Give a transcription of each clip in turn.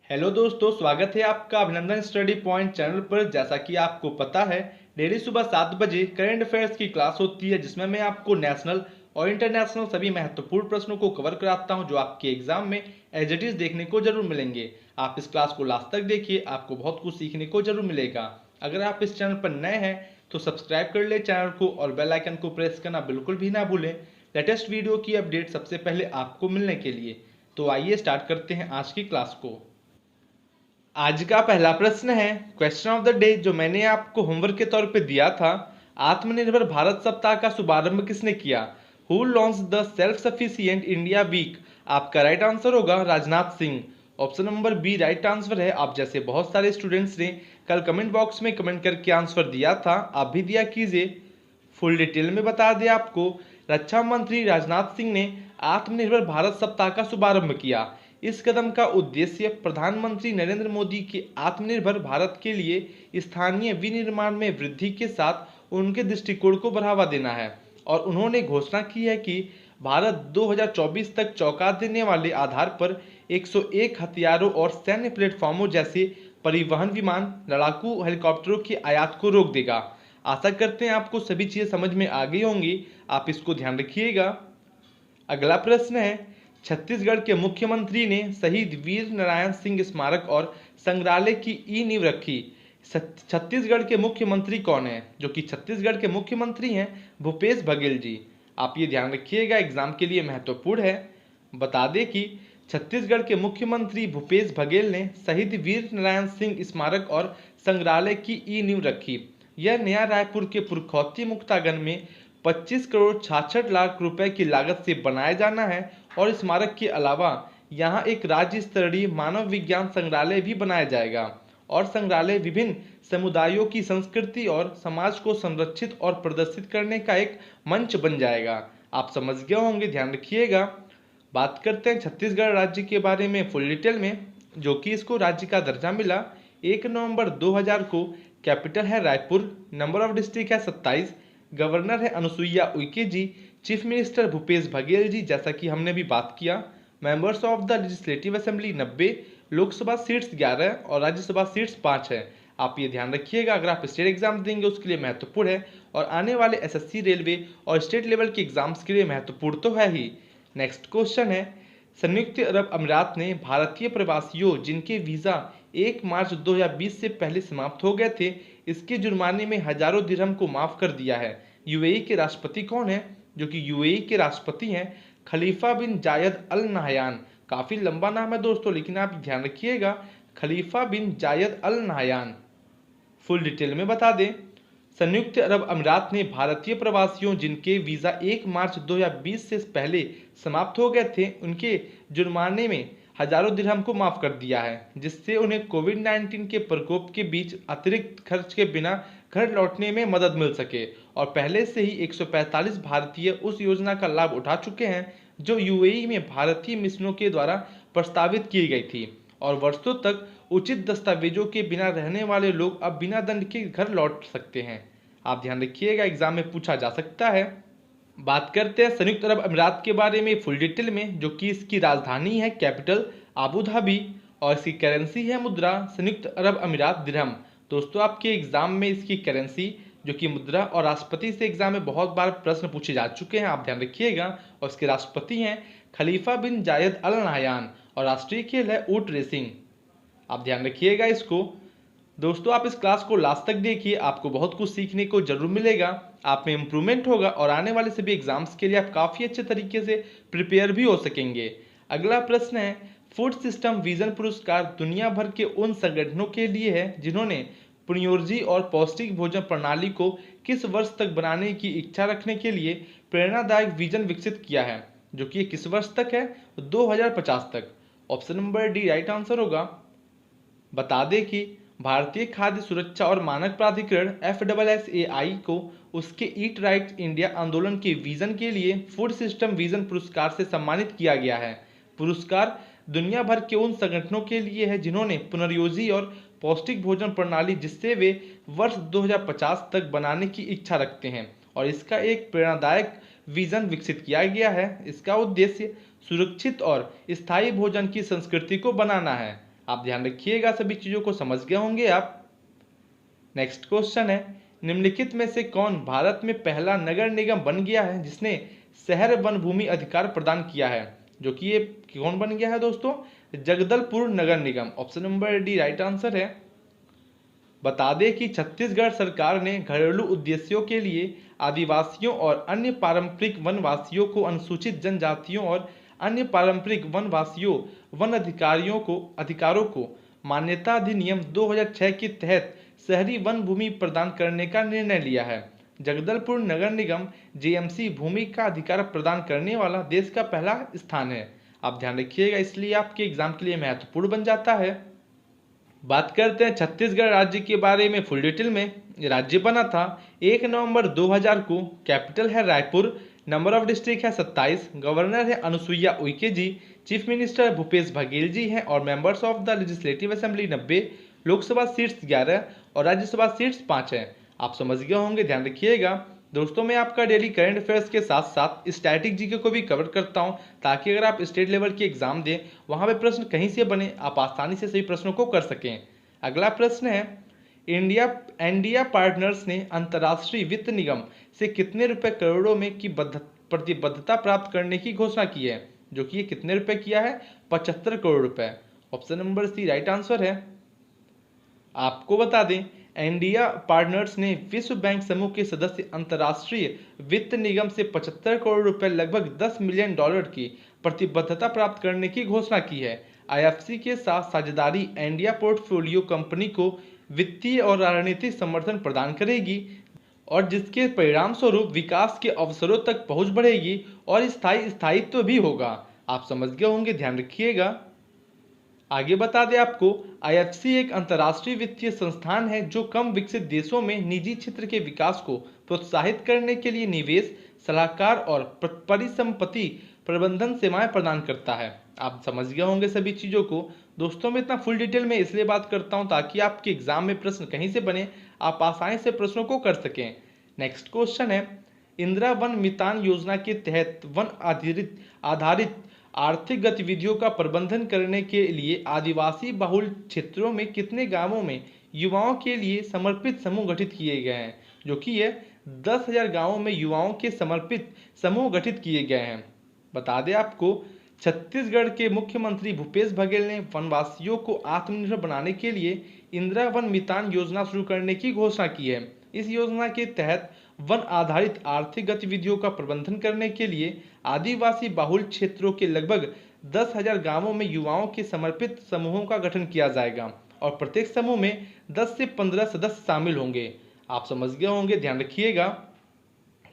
Hello दोस्तों, स्वागत है आपका अभिनंदन स्टडी पॉइंट चैनल पर। जैसा कि आपको पता है, डेली सुबह 7 बजे करंट अफेयर्स की क्लास होती है, जिसमें मैं आपको नेशनल और इंटरनेशनल सभी महत्वपूर्ण प्रश्नों को कवर कराता हूं, जो आपके एग्जाम में एज इट इज देखने को जरूर मिलेंगे। आप इस क्लास को लास्ट तक देखिए, आपको बहुत कुछ सीखने को जरूर मिलेगा। अगर आप इस चैनल पर नए हैं तो सब्सक्राइब कर ले चैनल को और बेल आइकन को प्रेस करना बिल्कुल भी ना भूलें, लेटेस्ट वीडियो की अपडेट सबसे पहले आपको मिलने के लिए। तो आइए स्टार्ट करते हैं आज की क्लास को। आज का पहला प्रश्न है क्वेश्चन ऑफ द डे, जो मैंने आपको होमवर्क के तौर पे दिया था। आत्मनिर्भर भारत सप्ताह का शुभारंभ किसने किया? Who launch the self sufficient India week? आपका राइट आंसर होगा Rajnath Singh. Option number B right answer है। आप जैसे बहुत सारे स्टूडेंट्स ने कल कमेंट बॉक्स में कमेंट करके आंसर दिया था, आप भी दिया कीजिए। फुल डिटेल में बता दें आपको, रक्षा मंत्री राजनाथ सिंह ने आत्मनिर्भर भारत सप्ताह का शुभारंभ किया। इस कदम का उद्देश्य प्रधानमंत्री नरेंद्र मोदी के आत्मनिर्भर भारत के लिए स्थानीय विनिर्माण में वृद्धि के साथ उनके दृष्टिकोण को बढ़ावा देना है। और उन्होंने घोषणा की है कि भारत 2024 तक चौंका देने वाले आधार पर 101 हथियारों और सैन्य प्लेटफॉर्मों जैसे परिवहन विमान, लड़ाकू हेलीकॉप्टरों की आयात को रोक देगा। आशा करते हैं आपको सभी चीजें समझ में आ गई होंगी, आप इसको ध्यान रखिएगा। अगला प्रश्न है, छत्तीसगढ़ के मुख्यमंत्री ने शहीद वीर नारायण सिंह स्मारक और संग्रहालय की नींव रखी। छत्तीसगढ़ के मुख्यमंत्री कौन है? जो कि छत्तीसगढ़ के मुख्यमंत्री हैं भूपेश बघेल जी। आप ये ध्यान रखिएगा, एग्जाम के लिए महत्वपूर्ण है। बता दें कि छत्तीसगढ़ के मुख्यमंत्री भूपेश बघेल ने शहीद वीर नारायण सिंह स्मारक और संग्रहालय की नींव रखी। यह नया रायपुर के पुरखौती मुक्तागन में 25 करोड़ 66 लाख रुपए की लागत से बनाया जाना है। और स्मारक के अलावा यहाँ एक राज्य स्तरीय मानव विज्ञान संग्रहालय भी बनाया जाएगा। और संग्रहालय विभिन्न समुदायों की संस्कृति और समाज को संरक्षित और प्रदर्शित करने का एक मंच बन जाएगा। आप समझ गए होंगे, ध्यान रखिएगा। बात करते हैं छत्तीसगढ़ राज्य के बारे में फुल डिटेल में। जो कि इसको राज्य का दर्जा मिला 1 नवंबर 2000 को। कैपिटल है रायपुर, नंबर ऑफ डिस्ट्रिक्ट है 27, गवर्नर है अनुसुईया उइके जी, चीफ मिनिस्टर भूपेश बघेल जी, जैसा कि हमने भी बात किया। Members of the legislative assembly 90, Lok Sabha seats 11 और राज्यसभा सीट्स 5 है। आप ये ध्यान रखिएगा, अगर आप स्टेट एग्जाम देंगे उसके लिए महत्वपूर्ण है, और आने वाले एसएससी, रेलवे और स्टेट लेवल के एग्जाम्स के लिए महत्वपूर्ण तो है ही। नेक्स्ट क्वेश्चन है, संयुक्त अरब अमीरात ने भारतीय प्रवासियों जिनके वीजा 1 मार्च 2020 से पहले समाप्त हो गए थे, इसके जुर्माने में हजारों दिरहम को माफ कर दिया है। यूएई के राष्ट्रपति कौन है? जो कि यूएई के राष्ट्रपति हैं खलीफा बिन जायद अल नहयान। काफी लंबा नाम है दोस्तों, लेकिन आप ध्यान रखिएगा, खलीफा बिन जायद अल नहयान। फुल डिटेल में बता दें, संयुक्त अरब अमीरात ने भारतीय प्रवासियों जिनके वीजा 1 मार्च 2020 से पहले समाप्त हो गए थे, उनके जुर्माने में हजारों दिरहम को माफ कर दिया है, जिससे उन्हें कोविड-19 के प्रकोप के बीच अतिरिक्त खर्च के बिना घर लौटने में मदद मिल सके। और पहले से ही 145 भारतीय उस योजना का लाभ उठा चुके हैं जो यूएई में भारतीय मिशनों के द्वारा प्रस्तावित की गई थी। और वर्षों तक उचित दस्तावेजों के बिना रहने वाले लोग अब बिना दंड के घर लौट सकते हैं। आप ध्यान रखिएगा, एग्जाम में पूछा जा सकता है। बात करते हैं संयुक्त अरब अमीरात के बारे में फुल डिटेल में। जो कि इसकी राजधानी है कैपिटल आबू धाबी, और इसकी करेंसी है मुद्रा संयुक्त अरब अमीरात दिरहम। दोस्तों, आपके एग्जाम में इसकी करेंसी जो कि मुद्रा, और राष्ट्रपति से एग्जाम में बहुत बार प्रश्न पूछे जा चुके हैं, आप ध्यान रखिएगा। और इसके राष्ट्रपति हैं खलीफा बिन जायद अल नहयान, और राष्ट्रीय खेल है ऊंट रेसिंग। आप ध्यान रखिएगा इसको। दोस्तों, आप इस क्लास को लास्ट तक देखिए, आपको बहुत कुछ सीखने को जरूर मिलेगा, आप में इंप्रूवमेंट होगा, और आने वाले सभी एग्जाम्स के लिए आप काफ़ी अच्छे तरीके से प्रिपेयर भी हो सकेंगे। अगला प्रश्न है, फूड सिस्टम विजन पुरस्कार दुनिया भर के उन संगठनों के लिए है जिन्होंने पुण्योर्जी और पौष्टिक भोजन प्रणाली को किस वर्ष तक बनाने की इच्छा रखने के लिए प्रेरणादायक विजन विकसित किया है। जो कि किस वर्ष तक है? 2050 तक। Option number D right answer होगा। बता दें कि भारतीय खाद्य सुरक्षा और मानक प्राधिकरण FSSAI को उसके ईट राइट इंडिया आंदोलन के विजन के लिए फूड सिस्टम विजन पुरस्कार से सम्मानित किया गया है। पुरस्कार दुनिया भर के उन संगठनों के लिए है जिन्होंने पुनर्योजी और पौष्टिक भोजन प्रणाली जिससे वे वर्ष 2050 तक बनाने की इच्छा रखते हैं, और इसका एक प्रेरणादायक विजन विकसित किया गया है। इसका उद्देश्य सुरक्षित और स्थायी भोजन की संस्कृति को बनाना है। आप ध्यान रखिएगा, सभी चीज़ों को समझ गए होंगे आप। नेक्स्ट क्वेश्चन है, निम्नलिखित में से कौन भारत में पहला नगर निगम बन गया है जिसने शहर वन भूमि अधिकार प्रदान किया है? जो कि ये कौन बन गया है दोस्तों? जगदलपुर नगर निगम। Option number D right answer है। बता दें कि छत्तीसगढ़ सरकार ने घरेलू उद्देश्यों के लिए आदिवासियों और अन्य पारंपरिक वनवासियों को, अनुसूचित जनजातियों और अन्य पारंपरिक वनवासियों वन अधिकारों को मान्यता अधिनियम 2006 के तहत शहरी वन भूमि प्रदान करने का निर्णय लिया है। जगदलपुर नगर निगम जेएमसी भूमि का अधिकार प्रदान करने वाला देश का पहला स्थान है। आप ध्यान रखिएगा, इसलिए आपके एग्जाम के लिए महत्वपूर्ण बन जाता है। बात करते हैं छत्तीसगढ़ राज्य के बारे में फुल डिटेल में। राज्य बना था 1 नवंबर 2000 को। कैपिटल है रायपुर। नंबर ऑफ डिस्ट्रिक्ट है 27। गवर्नर है अनुसुईया उइके जी। चीफ मिनिस्टर भूपेश बघेल जी हैं और members of the legislative assembly 90। Lok Sabha seats 11 और राज्यसभा सीट्स 5 हैं। आप समझ गए होंगे, ध्यान रखिएगा। दोस्तों मैं आपका डेली करंट अफेयर्स के साथ साथ स्टैटिक जीके को भी कवर करता हूं, ताकि अगर आप स्टेट लेवल की एग्जाम दें, वहां पे प्रश्न कहीं से बने, आप आसानी से सभी प्रश्नों को कर सकें। अगला प्रश्न है, इंडिया पार्टनर्स ने अंतर्राष्ट्रीय वित्त निगम से कितने रुपए करोड़ों में की प्रतिबद्धता प्राप्त करने की घोषणा की है? जो कि ये कितने रुपए किया है? 75 करोड़ रुपए। Option number C right answer है। आपको बता दें, इंडिया पार्टनर्स ने विश्व बैंक समूह के सदस्य अंतर्राष्ट्रीय वित्त निगम से 75 करोड़ रुपए, लगभग $10 मिलियन की प्रतिबद्धता प्राप्त करने की घोषणा की है। आईएफसी के साथ साझेदारी इंडिया पोर्टफोलियो कंपनी को वित्तीय और रणनीतिक समर्थन प्रदान करेगी और जिसके परिणाम स्वरूप विकास के अवसरों तक पहुंच बढ़ेगी और स्थायित्व भी होगा। आप समझ गए होंगे, ध्यान रखिएगा। आगे बता दें आपको, आईएफसी एक अंतर्राष्ट्रीय वित्तीय संस्थान है जो कम विकसित देशों में निजी क्षेत्र के विकास को प्रोत्साहित करने के लिए निवेश, सलाहकार और परिसंपत्ति प्रबंधन सेवाएं प्रदान करता है। आप समझ गए होंगे सभी चीज़ों को। दोस्तों मैं इतना फुल डिटेल में इसलिए बात करता हूं ताकि आपके एग्जाम में प्रश्न कहीं से बने, आप आसानी से प्रश्नों को कर सकें। नेक्स्ट क्वेश्चन है, इंदिरा वन मितान योजना के तहत वन आधारित आर्थिक गतिविधियों का प्रबंधन करने के लिए आदिवासी बहुल क्षेत्रों में कितने गांवों में युवाओं के लिए समर्पित समूह गठित किए गए हैं? जो कि ये 10,000 गांवों में युवाओं के समर्पित समूह गठित किए गए हैं। बता दें आपको, छत्तीसगढ़ के मुख्यमंत्री भूपेश बघेल ने वनवासियों को आत्मनिर्भर बनाने के लिए इंदिरा वन मितान योजना शुरू करने की घोषणा की है। इस योजना के तहत वन आधारित आर्थिक गतिविधियों का प्रबंधन करने के लिए आदिवासी बहुल क्षेत्रों के लगभग 10,000 गांवों में युवाओं के समर्पित समूहों का गठन किया जाएगा और प्रत्येक समूह में 10 से 15 सदस्य शामिल होंगे। आप समझ गए होंगे, ध्यान रखिएगा।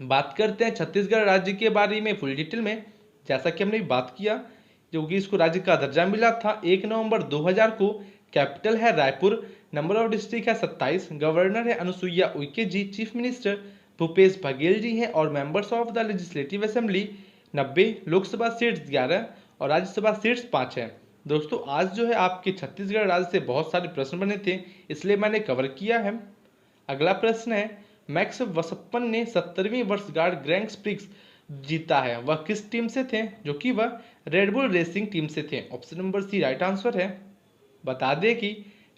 बात करते हैं छत्तीसगढ़ राज्य के बारे में फुल डिटेल में। जैसा कि हमने बात किया, जो कि इसको राज्य का दर्जा मिला था 1 नवंबर 2000 को। कैपिटल है रायपुर। नंबर ऑफ डिस्ट्रिक्ट है 27। गवर्नर है अनुसुईया उइके जी। चीफ मिनिस्टर भूपेश बघेल जी हैं और members of the legislative assembly 90। Lok Sabha seats 11 और राज्यसभा सीट्स 5 हैं। दोस्तों आज जो है आपके छत्तीसगढ़ राज्य से बहुत सारे प्रश्न बने थे, इसलिए मैंने कवर किया है। अगला प्रश्न है, मैक्स वसप्पन ने 70वीं वर्षगांठ ग्रैंड प्रिक्स जीता है, वह किस टीम से थे? जो कि वह रेडबुल रेसिंग टीम से थे। Option number C right answer है। बता दें कि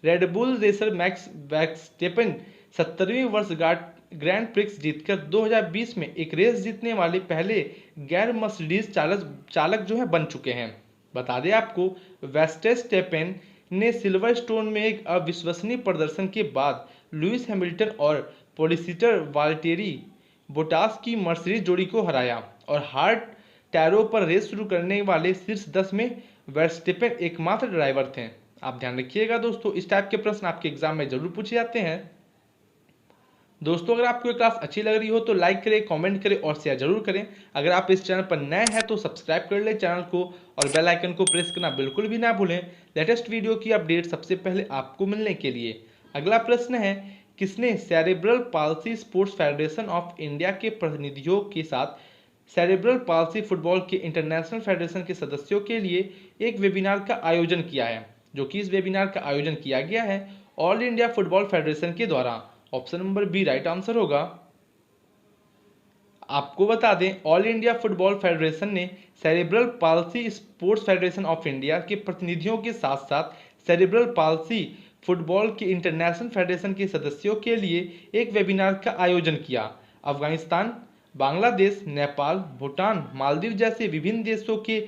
रेडबुल रेसर मैक्स वर्स्टेपन 70वीं वर्षगांठ ग्रैंड प्रिक्स जीतकर 2020 में एक रेस जीतने वाले पहले गैर मर्सिडीज चालक जो है बन चुके हैं। बता दें आपको, वर्स्टेपेन ने सिल्वर स्टोन में एक अविश्वसनीय प्रदर्शन के बाद लुइस हैमिल्टन और पोलिसिटर वाल्टेरी बोटास की मर्सिडीज जोड़ी को हराया और हार्ड टैरो पर रेस शुरू करने वाले शीर्ष 10 में वर्स्टेपेन एकमात्र ड्राइवर थे। आप ध्यान रखिएगा दोस्तों, इस टाइप के प्रश्न आपके एग्जाम में जरूर पूछे जाते हैं। दोस्तों अगर आपको ये क्लास अच्छी लग रही हो तो लाइक करें, कमेंट करें और शेयर जरूर करें। अगर आप इस चैनल पर नए हैं तो सब्सक्राइब कर लें चैनल को और बेल आइकन को प्रेस करना बिल्कुल भी ना भूलें, लेटेस्ट वीडियो की अपडेट सबसे पहले आपको मिलने के लिए। अगला प्रश्न है, किसने cerebral palsy sports federation of India के प्रतिनिधियों के साथ सेरेब्रल पाल्सी फुटबॉल के इंटरनेशनल फेडरेशन के सदस्यों के लिए एक वेबिनार का आयोजन किया है? जो कि इस वेबिनार का आयोजन किया गया है ऑल इंडिया फुटबॉल फेडरेशन के द्वारा। Option number B right answer होगा। आपको बता दें, ऑल इंडिया फुटबॉल फेडरेशन ने cerebral palsy sports federation of India के प्रतिनिधियों के साथ साथ सेरेब्रल पाल्सी फुटबॉल के इंटरनेशनल फेडरेशन के सदस्यों के लिए एक वेबिनार का आयोजन किया। अफगानिस्तान, बांग्लादेश, नेपाल, भूटान, मालदीव जैसे विभिन्न देशों के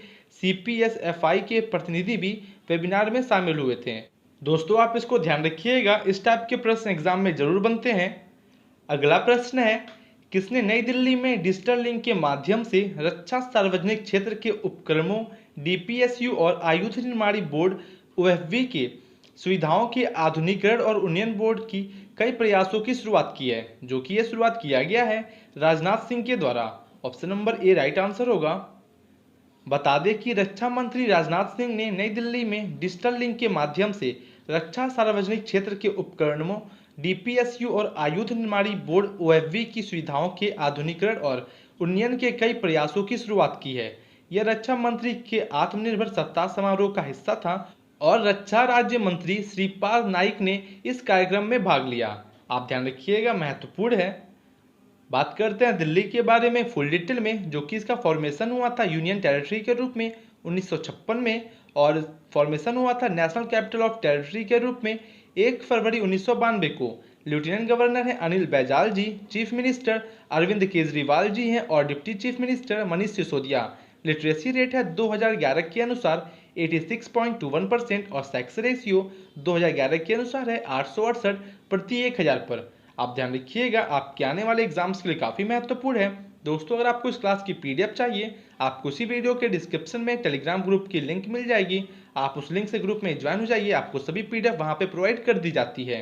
CPSFI के प्रतिनिधि भी वेबिनार में शामिल हुए थे। दोस्तों, आप इसको ध्यान रखिएगा, इस टाइप के प्रश्न एग्जाम में जरूर बनते हैं। अगला प्रश्न है, किसने नई दिल्ली में डिजिटल लिंक के माध्यम से रक्षा सार्वजनिक क्षेत्र के उपक्रमों DPSU और आयुध निर्माणी बोर्ड OFB के सुविधाओं के आधुनिकीकरण और उन्नयन बोर्ड की कई प्रयासों की शुरुआत की है, जो कि यह शुरुआत किया गया है राजनाथ सिंह के द्वारा। Option number A right answer होगा। बता दें कि रक्षा मंत्री राजनाथ सिंह ने नई दिल्ली में डिजिटल लिंक के माध्यम से रक्षा सार्वजनिक क्षेत्र के उपकरणों DPSU और आयुध निर्माणी बोर्ड OFB की सुविधाओं के आधुनिकीकरण और उन्नयन के कई प्रयासों की शुरुआत की है। यह रक्षा मंत्री के आत्मनिर्भर सप्ताह समारोह का हिस्सा था और रक्षा राज्य मंत्री श्रीपाद नाइक ने इस कार्यक्रम में भाग लिया। आप ध्यान रखिएगा, महत्वपूर्ण है। बात करते हैं दिल्ली के बारे में फुल डिटेल में, जो कि इसका फॉर्मेशन हुआ था यूनियन टेरिटरी के रूप में 1956 में और फॉर्मेशन हुआ था नेशनल कैपिटल ऑफ टेरिटरी के रूप में 1 फरवरी 1992 को। लेफ्टिनेंट गवर्नर हैं अनिल बैजल जी, चीफ मिनिस्टर अरविंद केजरीवाल जी हैं और deputy chief minister Manish Sisodia. Literacy rate है 2011 के अनुसार 86.21% और सेक्स रेशियो 2011 के अनुसार है 868 प्रति 1000 पर। आप ध्यान रखिएगा, आपके आने वाले एग्जाम्स के लिए काफ़ी महत्वपूर्ण है। दोस्तों, अगर आपको इस क्लास की PDF चाहिए, आपको उसी वीडियो के डिस्क्रिप्शन में टेलीग्राम ग्रुप की लिंक मिल जाएगी। आप उस लिंक से ग्रुप में ज्वाइन हो जाइए, आपको सभी PDF वहां पे प्रोवाइड कर दी जाती है।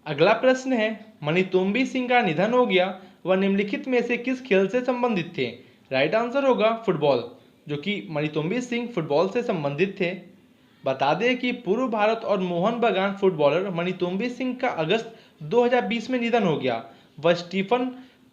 अगला प्रश्न है, मणितोंबी सिंह का निधन हो गया, वह निम्नलिखित में से किस खेल से संबंधित थे? राइट आंसर होगा फुटबॉल, जो कि मणितोंबी सिंह फुटबॉल से संबंधित थे। बता दें कि पूर्व भारत और मोहन बागान फुटबॉलर मणितोंबी सिंह का अगस्त 2020 में निधन हो गया। वह स्टीफन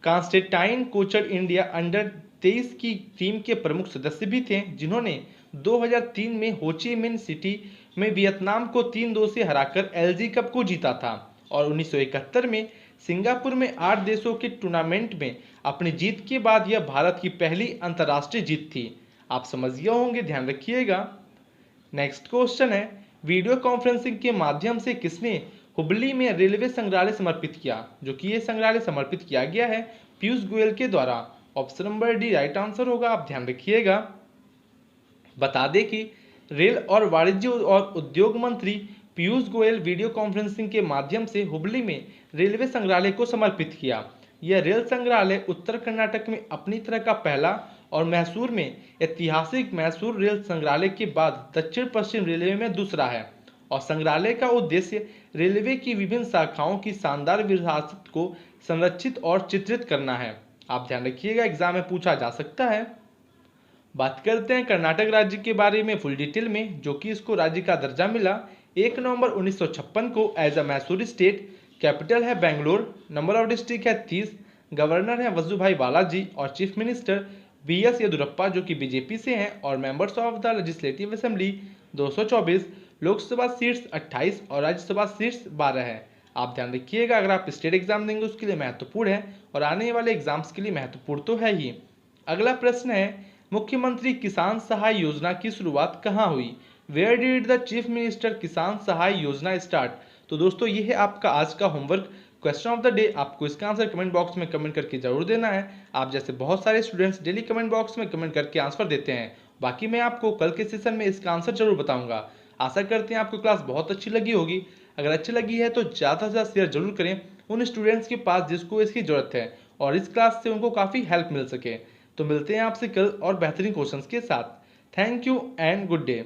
कॉन्स्टेंटाइन कोचर इंडिया अंडर 23 की टीम के प्रमुख सदस्य भी थे, जिन्होंने 2003 में हो ची मिन सिटी में वियतनाम को 3-2 से हराकर LG कप को जीता था और 1971 में सिंगापुर में 8 देशों के टूर्नामेंट में अपनी जीत के बाद यह भारत की पहली अंतर्राष्ट्रीय जीत थी। आप समझ गए होंगे, ध्यान रखिएगा। नेक्स्ट क्वेश्चन है, वीडियो कॉन्फ्रेंसिंग के माध्यम से किसने हुबली में रेलवे संग्रहालय समर्पित किया? जो कि ये संग्रहालय समर्पित किया गया है पीयूष गोयल के द्वारा। Option number D right answer होगा। आप ध्यान रखिएगा। बता दें कि रेल और वाणिज्य और उद्योग मंत्री पीयूष गोयल वीडियो कॉन्फ्रेंसिंग के माध्यम से हुबली में रेलवे संग्रहालय को समर्पित किया। यह रेल संग्रहालय उत्तर कर्नाटक में अपनी तरह का पहला और मैसूर में ऐतिहासिक मैसूर रेल संग्रहालय के बाद दक्षिण पश्चिम रेलवे में दूसरा है और संग्रहालय का उद्देश्य रेलवे की विभिन्न शाखाओं की शानदार विरासत को संरक्षित और चित्रित करना है। आप ध्यान रखिएगा, एग्जाम में पूछा जा सकता है। बात करते हैं कर्नाटक राज्य के बारे में फुल डिटेल में, जो कि इसको राज्य का दर्जा मिला 1 नवंबर 1956 को as a Mysore state. Capital है बेंगलोर, नंबर ऑफ डिस्ट्रिक्ट है 30, गवर्नर है वजुभाई वाला जी और चीफ मिनिस्टर BS येदुरप्पा, जो कि BJP से हैं और members of the legislative assembly 224, Lok Sabha seats 28 और राज्यसभा सीट्स 12 है। आप ध्यान रखिएगा, अगर आप स्टेट एग्जाम देंगे उसके लिए महत्वपूर्ण है और आने वाले एग्जाम्स के लिए महत्वपूर्ण तो है ही। अगला प्रश्न है, मुख्यमंत्री किसान सहाय योजना की शुरुआत कहाँ हुई? Where did the chief minister Kisan Sahay योजना स्टार्ट? तो दोस्तों, ये है आपका आज का homework question of the day. आपको इसका आंसर कमेंट बॉक्स में कमेंट करके जरूर देना है। आप जैसे बहुत सारे स्टूडेंट्स डेली कमेंट बॉक्स में कमेंट करके आंसर देते हैं, बाकी मैं आपको कल के सेशन में इसका आंसर जरूर बताऊंगा। आशा करते हैं आपको क्लास बहुत अच्छी लगी होगी। अगर अच्छी लगी है तो ज़्यादा से ज़्यादा शेयर जरूर करें उन स्टूडेंट्स के पास जिसको इसकी ज़रूरत है और इस क्लास से उनको काफ़ी हेल्प मिल सके। तो मिलते हैं आपसे कल और बेहतरीन क्वेश्चंस के साथ। Thank you and good day.